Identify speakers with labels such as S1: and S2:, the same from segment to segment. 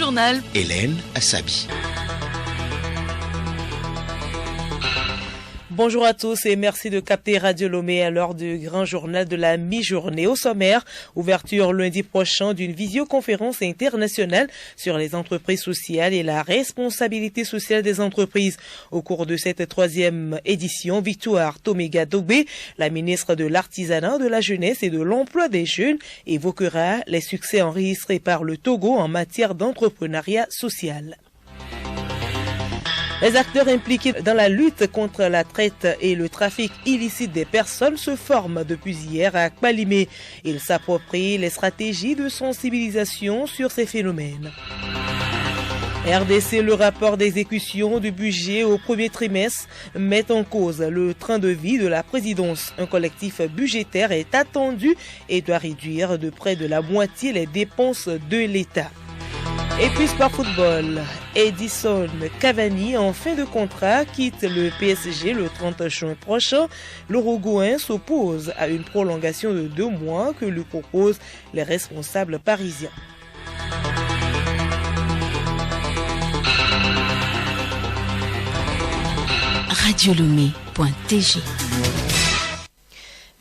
S1: journal.
S2: Hélène Assabi.
S3: Bonjour à tous et merci de capter Radio Lomé à l'heure du grand journal de la mi-journée. Au sommaire, ouverture lundi prochain d'une visioconférence internationale sur les entreprises sociales et la responsabilité sociale des entreprises. Au cours de cette troisième édition, Victoire Toméga-Dogbé, la ministre de l'Artisanat, de la Jeunesse et de l'Emploi des Jeunes, évoquera les succès enregistrés par le Togo en matière d'entrepreneuriat social. Les acteurs impliqués dans la lutte contre la traite et le trafic illicite des personnes se forment depuis hier à Kpalimé. Ils s'approprient les stratégies de sensibilisation sur ces phénomènes. RDC, le rapport d'exécution du budget au premier trimestre met en cause le train de vie de la présidence. Un collectif budgétaire est attendu et doit réduire de près de la moitié les dépenses de l'État. Et puis sport football, Edison Cavani en fin de contrat quitte le PSG le 30 juin prochain. L'Uruguayen s'oppose à une prolongation de 2 mois que lui proposent les responsables parisiens.
S1: Radiolomé.tg.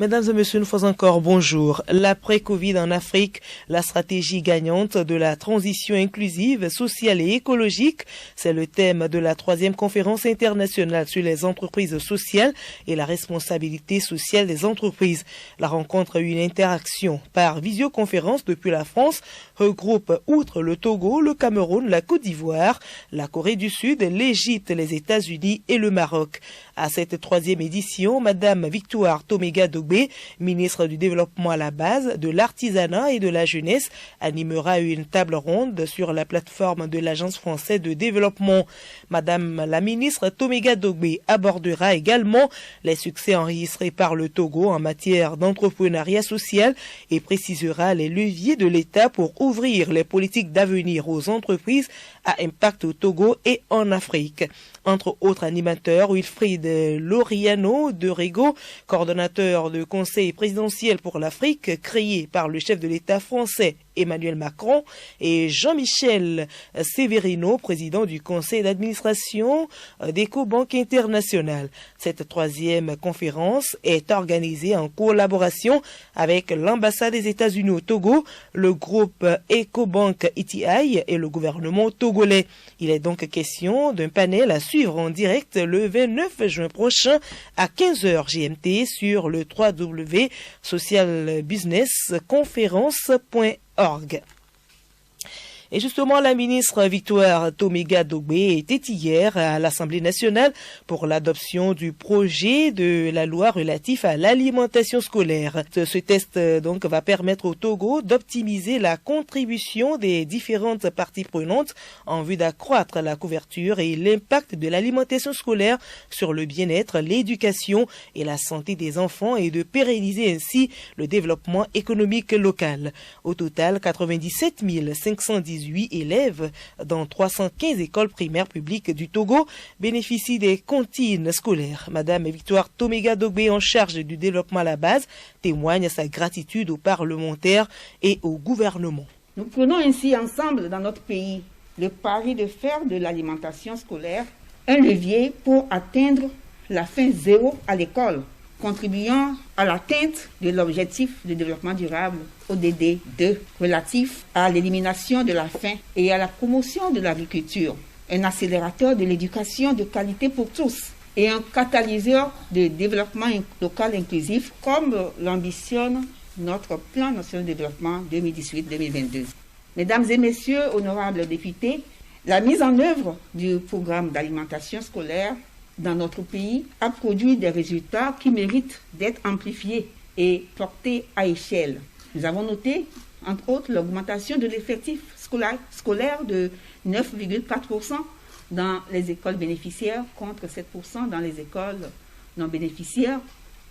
S3: Mesdames et messieurs, une fois encore, bonjour. L'après-Covid en Afrique, la stratégie gagnante de la transition inclusive, sociale et écologique, c'est le thème de la 3e conférence internationale sur les entreprises sociales et la responsabilité sociale des entreprises. La rencontre, une interaction par visioconférence depuis la France, regroupe outre le Togo, le Cameroun, la Côte d'Ivoire, la Corée du Sud, l'Égypte, les États-Unis et le Maroc. À cette 3e édition, Madame Victoire Toméga-Dogbé, ministre du Développement à la base, de l'Artisanat et de la Jeunesse, animera une table ronde sur la plateforme de l'Agence française de développement. Madame la ministre Toméga-Dogbé abordera également les succès enregistrés par le Togo en matière d'entrepreneuriat social et précisera les leviers de l'État pour ouvrir les politiques d'avenir aux entreprises à impact au Togo et en Afrique. Entre autres animateurs, Wilfried Loriano de Rego, coordonnateur de Conseil présidentiel pour l'Afrique, créé par le chef de l'État français Emmanuel Macron, et Jean-Michel Severino, président du conseil d'administration d'Ecobank International. Cette 3e conférence est organisée en collaboration avec l'ambassade des États-Unis au Togo, le groupe Ecobank ETI et le gouvernement togolais. Il est donc question d'un panel à suivre en direct le 29 juin prochain à 15h GMT sur le www.socialbusinessconference.org. Et justement, la ministre Victoire Toméga-Dogbé était hier à l'Assemblée nationale pour l'adoption du projet de la loi relatif à l'alimentation scolaire. Ce texte donc va permettre au Togo d'optimiser la contribution des différentes parties prenantes en vue d'accroître la couverture et l'impact de l'alimentation scolaire sur le bien-être, l'éducation et la santé des enfants et de pérenniser ainsi le développement économique local. Au total, 97 518 élèves dans 315 écoles primaires publiques du Togo bénéficient des cantines scolaires. Madame Victoire Toméga-Dogbé, en charge du développement à la base, témoigne sa gratitude aux parlementaires et au gouvernement.
S4: Nous prenons ainsi ensemble dans notre pays le pari de faire de l'alimentation scolaire un levier pour atteindre la faim zéro à l'école, contribuant à l'atteinte de l'objectif de développement durable ODD 2 relatif à l'élimination de la faim et à la promotion de l'agriculture, un accélérateur de l'éducation de qualité pour tous et un catalyseur de développement local inclusif comme l'ambitionne notre plan national de développement 2018-2022. Mesdames et messieurs, honorables députés, la mise en œuvre du programme d'alimentation scolaire dans notre pays a produit des résultats qui méritent d'être amplifiés et portés à échelle. Nous avons noté, entre autres, l'augmentation de l'effectif scolaire de 9,4% dans les écoles bénéficiaires contre 7% dans les écoles non bénéficiaires,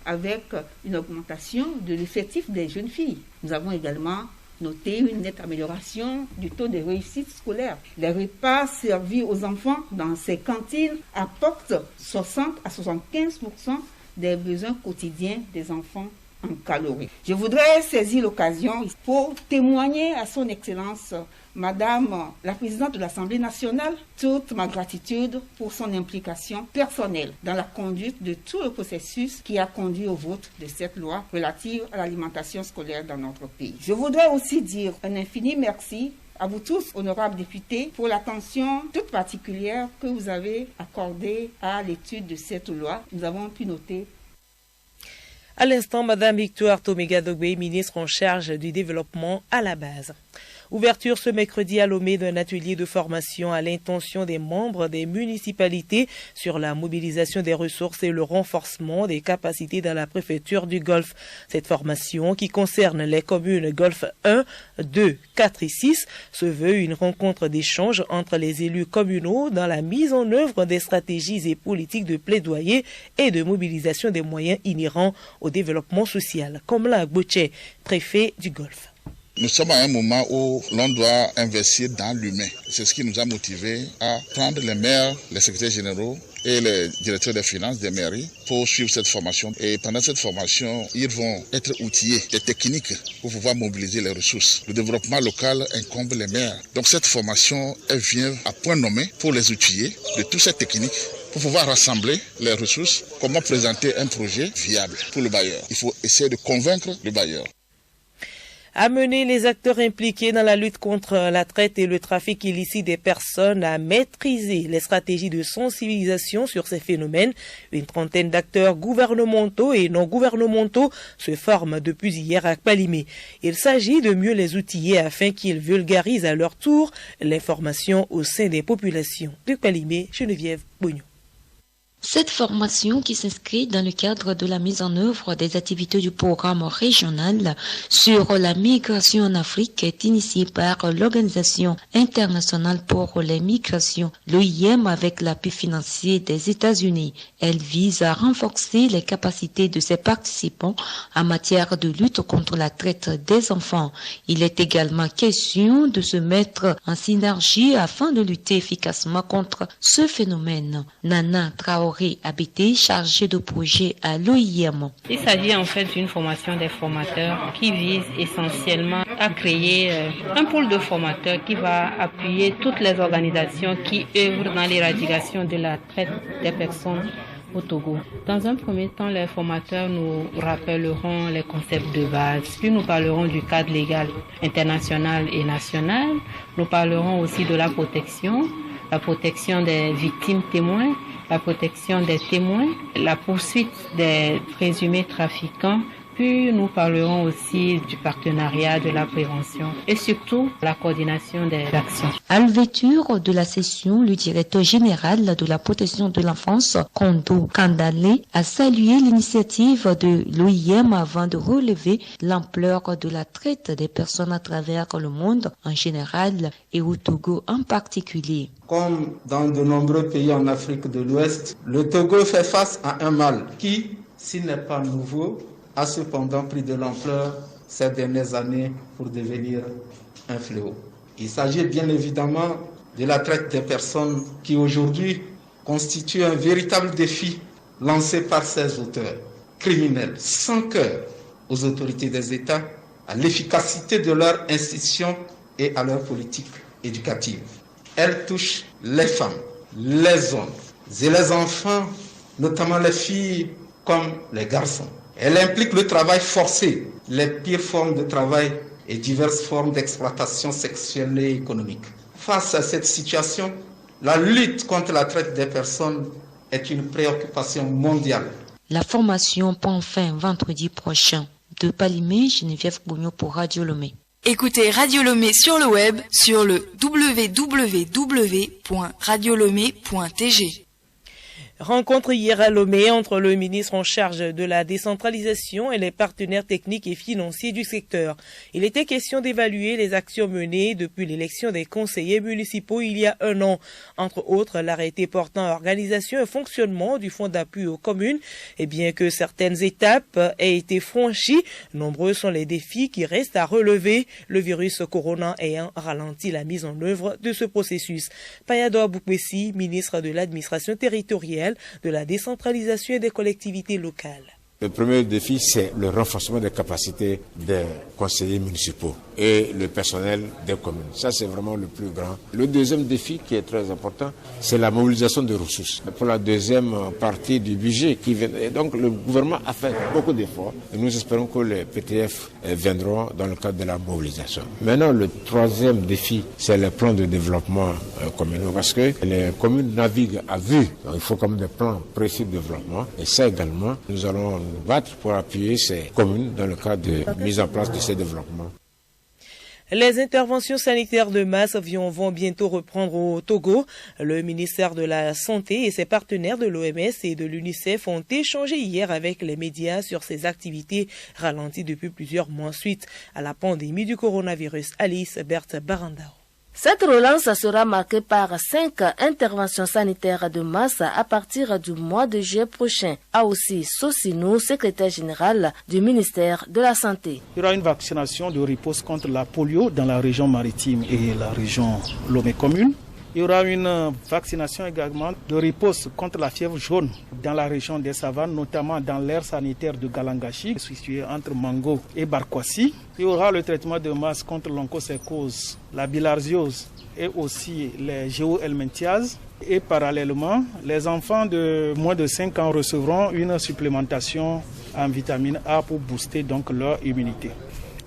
S4: avec une augmentation de l'effectif des jeunes filles. Nous avons également noté une nette amélioration du taux de réussite scolaire. Les repas servis aux enfants dans ces cantines apportent 60 à 75% des besoins quotidiens des enfants en calories. Je voudrais saisir l'occasion pour témoigner à son Excellence, Madame la Présidente de l'Assemblée nationale, toute ma gratitude pour son implication personnelle dans la conduite de tout le processus qui a conduit au vote de cette loi relative à l'alimentation scolaire dans notre pays. Je voudrais aussi dire un infini merci à vous tous, honorables députés, pour l'attention toute particulière que vous avez accordée à l'étude de cette loi. Nous avons pu noter.
S3: À l'instant, Madame Victoire Toméga-Dogbe, ministre en charge du développement à la base. Ouverture ce mercredi à Lomé d'un atelier de formation à l'intention des membres des municipalités sur la mobilisation des ressources et le renforcement des capacités dans la préfecture du Golfe. Cette formation, qui concerne les communes Golfe 1, 2, 4 et 6, se veut une rencontre d'échange entre les élus communaux dans la mise en œuvre des stratégies et politiques de plaidoyer et de mobilisation des moyens inhérents au développement social, comme l'a Gbotche, préfet du Golfe.
S1: Nous sommes à un moment où l'on doit investir dans l'humain. C'est ce qui nous a motivés à prendre les maires, les secrétaires généraux et les directeurs des finances des mairies pour suivre cette formation. Et pendant cette formation, ils vont être outillés des techniques pour pouvoir mobiliser les ressources. Le développement local incombe les maires. Donc cette formation, elle vient à point nommé pour les outiller de toutes ces techniques pour pouvoir rassembler les ressources. Comment présenter un projet viable pour le bailleur. Il faut essayer de convaincre le bailleur.
S3: Amener les acteurs impliqués dans la lutte contre la traite et le trafic illicite des personnes à maîtriser les stratégies de sensibilisation sur ces phénomènes. Une trentaine d'acteurs gouvernementaux et non gouvernementaux se forment depuis hier à Kpalimé. Il s'agit de mieux les outiller afin qu'ils vulgarisent à leur tour l'information au sein des populations. De Kpalimé, Geneviève Bognon.
S2: Cette formation, qui s'inscrit dans le cadre de la mise en œuvre des activités du programme régional sur la migration en Afrique, est initiée par l'Organisation internationale pour les migrations, l'OIM, avec l'appui financier des États-Unis. Elle vise à renforcer les capacités de ses participants en matière de lutte contre la traite des enfants. Il est également question de se mettre en synergie afin de lutter efficacement contre ce phénomène. Nana Traoré, habité, chargé de projet à l'OIM.
S5: Il s'agit en fait d'une formation des formateurs qui vise essentiellement à créer un pôle de formateurs qui va appuyer toutes les organisations qui œuvrent dans l'éradication de la traite des personnes au Togo. Dans un premier temps, les formateurs nous rappelleront les concepts de base, puis nous parlerons du cadre légal international et national. Nous parlerons aussi de la protection des victimes témoins, la protection des témoins, la poursuite des présumés trafiquants, puis nous parlerons aussi du partenariat, de la prévention et surtout la coordination des actions.
S2: À l'ouverture de la session, le directeur général de la protection de l'enfance, Kondo Kandale, a salué l'initiative de l'OIM avant de relever l'ampleur de la traite des personnes à travers le monde en général et au Togo en particulier.
S6: Comme dans de nombreux pays en Afrique de l'Ouest, le Togo fait face à un mal qui, s'il n'est pas nouveau, a cependant pris de l'ampleur ces dernières années pour devenir un fléau. Il s'agit bien évidemment de la traite des personnes qui aujourd'hui constitue un véritable défi lancé par ces auteurs criminels sans cœur aux autorités des États, à l'efficacité de leurs institutions et à leur politique éducative. Elle touche les femmes, les hommes et les enfants, notamment les filles comme les garçons. Elle implique le travail forcé, les pires formes de travail et diverses formes d'exploitation sexuelle et économique. Face à cette situation, la lutte contre la traite des personnes est une préoccupation mondiale.
S2: La formation prend fin vendredi prochain. De Kpalimé, Geneviève Bognon pour Radio Lomé.
S7: Écoutez Radio Lomé sur le web sur le www.radiolomé.tg.
S3: Rencontre hier à Lomé entre le ministre en charge de la décentralisation et les partenaires techniques et financiers du secteur. Il était question d'évaluer les actions menées depuis l'élection des conseillers municipaux il y a un an. Entre autres, l'arrêté portant organisation et fonctionnement du fonds d'appui aux communes. Et bien que certaines étapes aient été franchies, nombreux sont les défis qui restent à relever, le virus corona ayant ralenti la mise en œuvre de ce processus. Payado Boukwesi, ministre de l'administration territoriale, de la décentralisation et des collectivités locales.
S8: Le premier défi, c'est le renforcement des capacités des conseillers municipaux et le personnel des communes. Ça, c'est vraiment le plus grand. Le deuxième défi qui est très important, c'est la mobilisation des ressources. Pour la deuxième partie du budget qui vient. Et donc, le gouvernement a fait beaucoup d'efforts et nous espérons que les PTF viendront dans le cadre de la mobilisation. Maintenant, le troisième défi, c'est le plan de développement communal parce que les communes naviguent à vue. Donc, il faut comme des plans précis de développement. Et ça également, nous allons nous battre pour appuyer ces communes dans le cadre de mise en place de ces développements.
S3: Les interventions sanitaires de masse vont bientôt reprendre au Togo. Le ministère de la Santé et ses partenaires de l'OMS et de l'UNICEF ont échangé hier avec les médias sur ces activités ralenties depuis plusieurs mois suite à la pandémie du coronavirus. Alice Berthe Barandao.
S9: Cette relance sera marquée par 5 interventions sanitaires de masse à partir du mois de juillet prochain, a aussi Sosinou, secrétaire général du ministère de la Santé.
S10: Il y aura une vaccination de riposte contre la polio dans la région maritime et la région Lomé commune. Il y aura une vaccination également de riposte contre la fièvre jaune dans la région des Savanes, notamment dans l'aire sanitaire de Galangashi, situé entre Mango et Barkwasi. Il y aura le traitement de masse contre l'onchocercose, la bilharziose et aussi les géohelminthiases. Et parallèlement, les enfants de moins de 5 ans recevront une supplémentation en vitamine A pour booster donc leur immunité.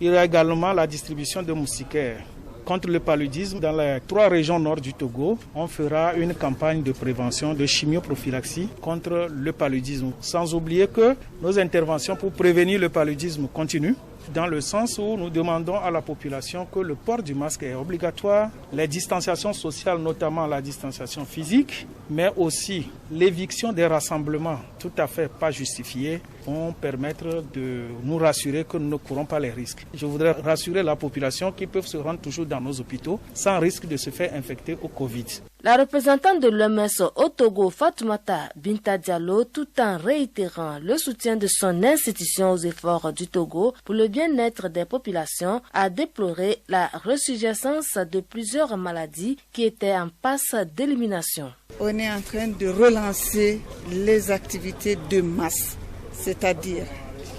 S10: Il y aura également la distribution de moustiquaires contre le paludisme dans les 3 régions nord du Togo. On fera une campagne de prévention de chimioprophylaxie contre le paludisme. Sans oublier que nos interventions pour prévenir le paludisme continuent, dans le sens où nous demandons à la population que le port du masque est obligatoire, les distanciations sociales, notamment la distanciation physique, mais aussi l'éviction des rassemblements tout à fait pas justifiés, vont permettre de nous rassurer que nous ne courons pas les risques. Je voudrais rassurer la population qui peuvent se rendre toujours dans nos hôpitaux sans risque de se faire infecter au Covid.
S9: La représentante de l'OMS au Togo, Fatoumata Binta Diallo, tout en réitérant le soutien de son institution aux efforts du Togo pour le bien-être des populations, a déploré la ressurgence de plusieurs maladies qui étaient en passe d'élimination.
S4: On est en train de relancer les activités de masse, c'est-à-dire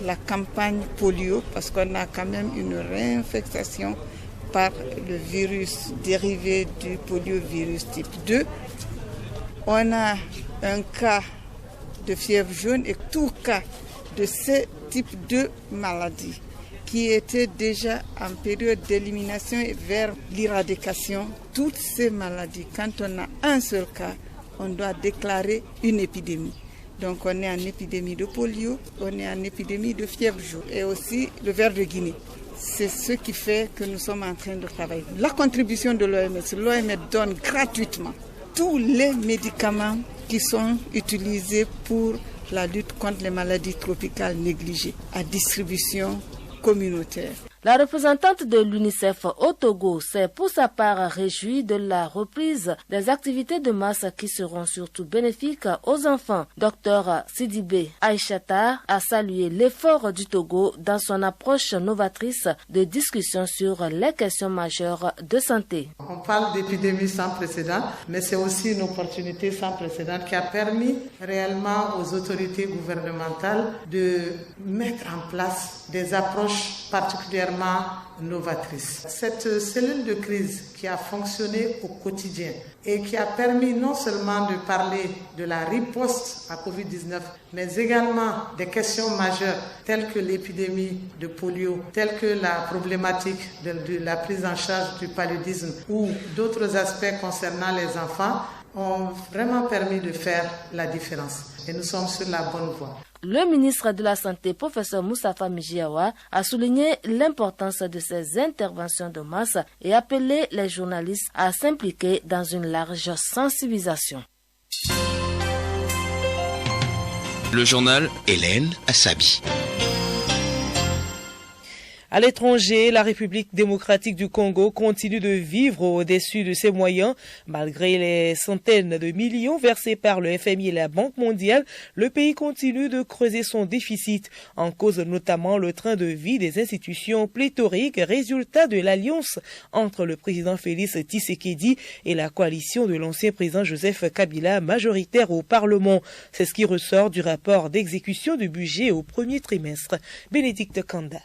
S4: la campagne polio, parce qu'on a quand même une réinfestation par le virus dérivé du poliovirus type 2. On a un cas de fièvre jaune et tout cas de ce type de maladie qui était déjà en période d'élimination et vers l'éradication. Toutes ces maladies, quand on a un seul cas, on doit déclarer une épidémie. Donc on est en épidémie de polio, on est en épidémie de fièvre jaune et aussi le ver de Guinée. C'est ce qui fait que nous sommes en train de travailler. La contribution de l'OMS donne gratuitement tous les médicaments qui sont utilisés pour la lutte contre les maladies tropicales négligées à distribution communautaire.
S9: La représentante de l'UNICEF au Togo s'est pour sa part réjouie de la reprise des activités de masse qui seront surtout bénéfiques aux enfants. Dr Sidibé Aïchata a salué l'effort du Togo dans son approche novatrice de discussion sur les questions majeures de santé.
S11: On parle d'épidémie sans précédent, mais c'est aussi une opportunité sans précédent qui a permis réellement aux autorités gouvernementales de mettre en place des approches particulièrement novatrice. Cette cellule de crise qui a fonctionné au quotidien et qui a permis non seulement de parler de la riposte à Covid-19, mais également des questions majeures telles que l'épidémie de polio, telles que la problématique de la prise en charge du paludisme ou d'autres aspects concernant les enfants, ont vraiment permis de faire la différence. Et nous sommes sur la bonne voie.
S9: Le ministre de la Santé, professeur Moustapha Mijiawa, a souligné l'importance de ces interventions de masse et appelé les journalistes à s'impliquer dans une large sensibilisation.
S12: Le journal Hélène Assabi.
S3: À l'étranger, la République démocratique du Congo continue de vivre au-dessus de ses moyens. Malgré les centaines de millions versés par le FMI et la Banque mondiale, le pays continue de creuser son déficit. En cause notamment le train de vie des institutions pléthoriques, résultat de l'alliance entre le président Félix Tshisekedi et la coalition de l'ancien président Joseph Kabila, majoritaire au Parlement. C'est ce qui ressort du rapport d'exécution du budget au premier trimestre. Bénédicte Kanda.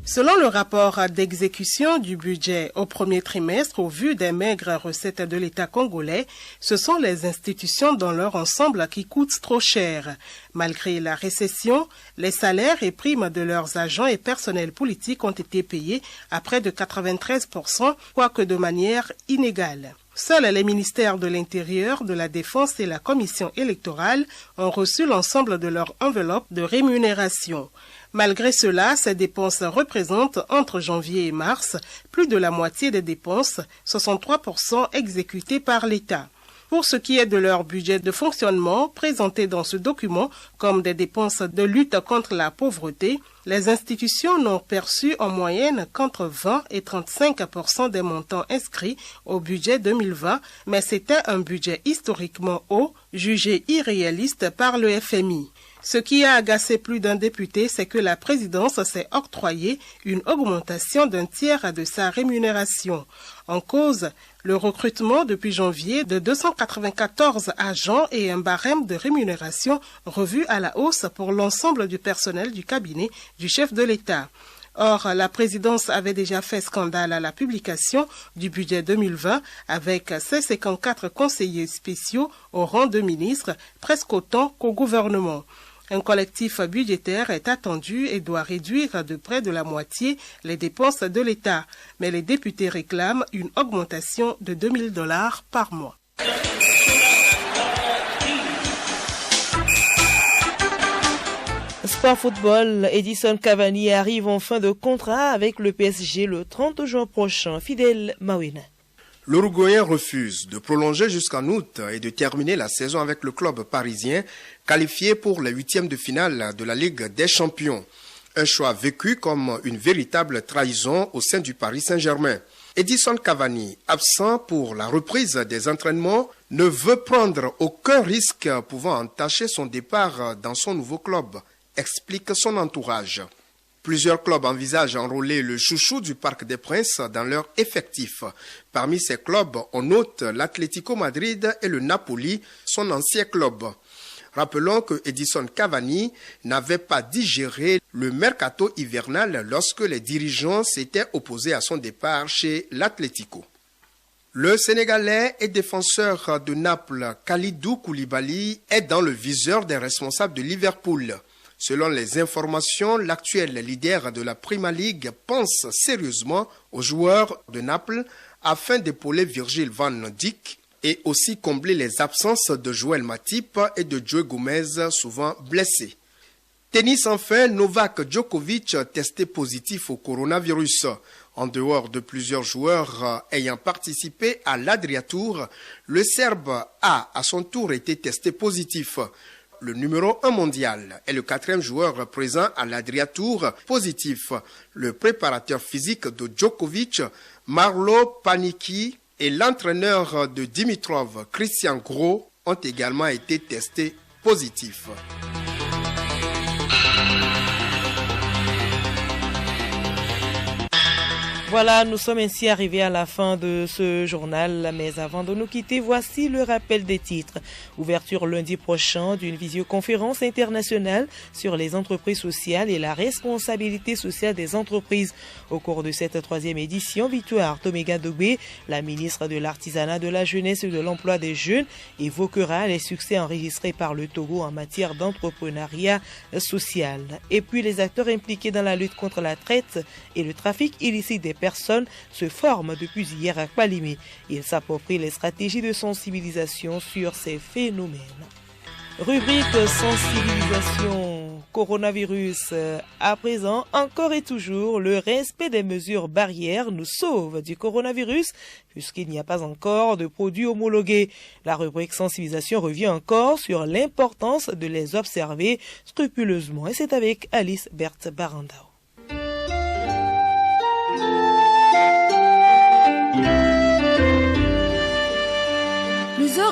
S12: Selon le rapport d'exécution du budget au premier trimestre, au vu des maigres recettes de l'État congolais, ce sont les institutions dans leur ensemble qui coûtent trop cher. Malgré la récession, les salaires et primes de leurs agents et personnels politiques ont été payés à près de 93%, quoique de manière inégale. Seuls les ministères de l'Intérieur, de la Défense et la Commission électorale ont reçu l'ensemble de leur enveloppe de rémunération. Malgré cela, ces dépenses représentent, entre janvier et mars, plus de la moitié des dépenses, 63% exécutées par l'État. Pour ce qui est de leur budget de fonctionnement, présenté dans ce document comme des dépenses de lutte contre la pauvreté, les institutions n'ont perçu en moyenne qu'entre 20 et 35% des montants inscrits au budget 2020, mais c'était un budget historiquement haut, jugé irréaliste par le FMI. Ce qui a agacé plus d'un député, c'est que la présidence s'est octroyée une augmentation d'un tiers de sa rémunération. En cause, le recrutement depuis janvier de 294 agents et un barème de rémunération revu à la hausse pour l'ensemble du personnel du cabinet du chef de l'État. Or, la présidence avait déjà fait scandale à la publication du budget 2020 avec ses 54 conseillers spéciaux au rang de ministres, presque autant qu'au gouvernement. Un collectif budgétaire est attendu et doit réduire de près de la moitié les dépenses de l'État. Mais les députés réclament une augmentation de $2000 par mois.
S3: Sport football, Edison Cavani arrive en fin de contrat avec le PSG le 30 juin prochain. Fidèle Mawina.
S13: L'Uruguayen refuse de prolonger jusqu'en août et de terminer la saison avec le club parisien, qualifié pour les huitièmes de finale de la Ligue des Champions. Un choix vécu comme une véritable trahison au sein du Paris Saint-Germain. Edison Cavani, absent pour la reprise des entraînements, ne veut prendre aucun risque pouvant entacher son départ dans son nouveau club, explique son entourage. Plusieurs clubs envisagent d'enrôler le chouchou du Parc des Princes dans leur effectif. Parmi ces clubs, on note l'Atlético Madrid et le Napoli, son ancien club. Rappelons que Edison Cavani n'avait pas digéré le mercato hivernal lorsque les dirigeants s'étaient opposés à son départ chez l'Atlético. Le Sénégalais et défenseur de Naples, Kalidou Koulibaly, est dans le viseur des responsables de Liverpool. Selon les informations, l'actuel leader de la Premier League pense sérieusement aux joueurs de Naples afin d'épauler Virgil van Dijk et aussi combler les absences de Joël Matip et de Joe Gomez, souvent blessés. Tennis enfin, Novak Djokovic testé positif au coronavirus. En dehors de plusieurs joueurs ayant participé à l'Adria Tour, le Serbe a à son tour été testé positif. Le numéro 1 mondial est le 4e joueur présent à l'Adria Tour positif. Le préparateur physique de Djokovic, Marlo Panicki, et l'entraîneur de Dimitrov, Christian Gros, ont également été testés positifs.
S3: Voilà, nous sommes ainsi arrivés à la fin de ce journal, mais avant de nous quitter, voici le rappel des titres. Ouverture lundi prochain d'une visioconférence internationale sur les entreprises sociales et la responsabilité sociale des entreprises. Au cours de cette 3e édition, Victoire Toméga Dogbe, la ministre de l'Artisanat, de la Jeunesse et de l'Emploi des Jeunes, évoquera les succès enregistrés par le Togo en matière d'entrepreneuriat social. Et puis les acteurs impliqués dans la lutte contre la traite et le trafic illicite des personnes se forment depuis hier à Kpalimé. Ils s'approprient les stratégies de sensibilisation sur ces phénomènes. Rubrique sensibilisation coronavirus. À présent, encore et toujours, le respect des mesures barrières nous sauve du coronavirus puisqu'il n'y a pas encore de produits homologués. La rubrique sensibilisation revient encore sur l'importance de les observer scrupuleusement et c'est avec Alice Berthe Barandao.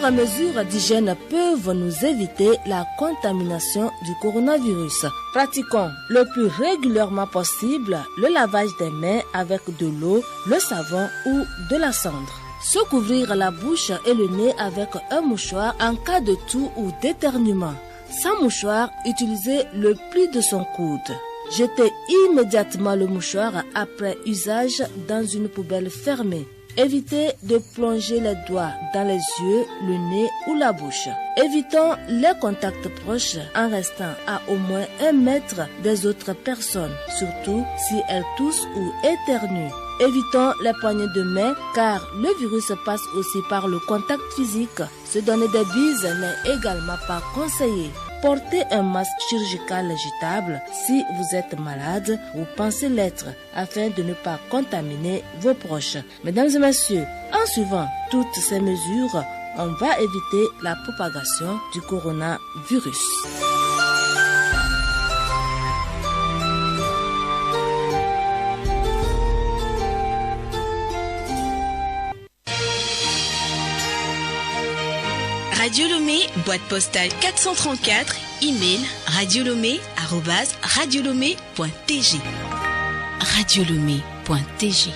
S9: Plusieurs mesures d'hygiène peuvent nous éviter la contamination du coronavirus. Pratiquons le plus régulièrement possible le lavage des mains avec de l'eau, le savon ou de la cendre. Se couvrir la bouche et le nez avec un mouchoir en cas de toux ou d'éternuement. Sans mouchoir, utilisez le pli de son coude. Jetez immédiatement le mouchoir après usage dans une poubelle fermée. Évitez de plonger les doigts dans les yeux, le nez ou la bouche. Évitons les contacts proches en restant à au moins 1 mètre des autres personnes, surtout si elles toussent ou éternuent. Évitons les poignées de main car le virus passe aussi par le contact physique. Se donner des bises n'est également pas conseillé. Portez un masque chirurgical jetable si vous êtes malade ou pensez l'être afin de ne pas contaminer vos proches. Mesdames et messieurs, en suivant toutes ces mesures, on va éviter la propagation du coronavirus.
S14: Radio Lomé, boîte postale 434, email radiolomé@radiolomé.tg. radiolomé.tg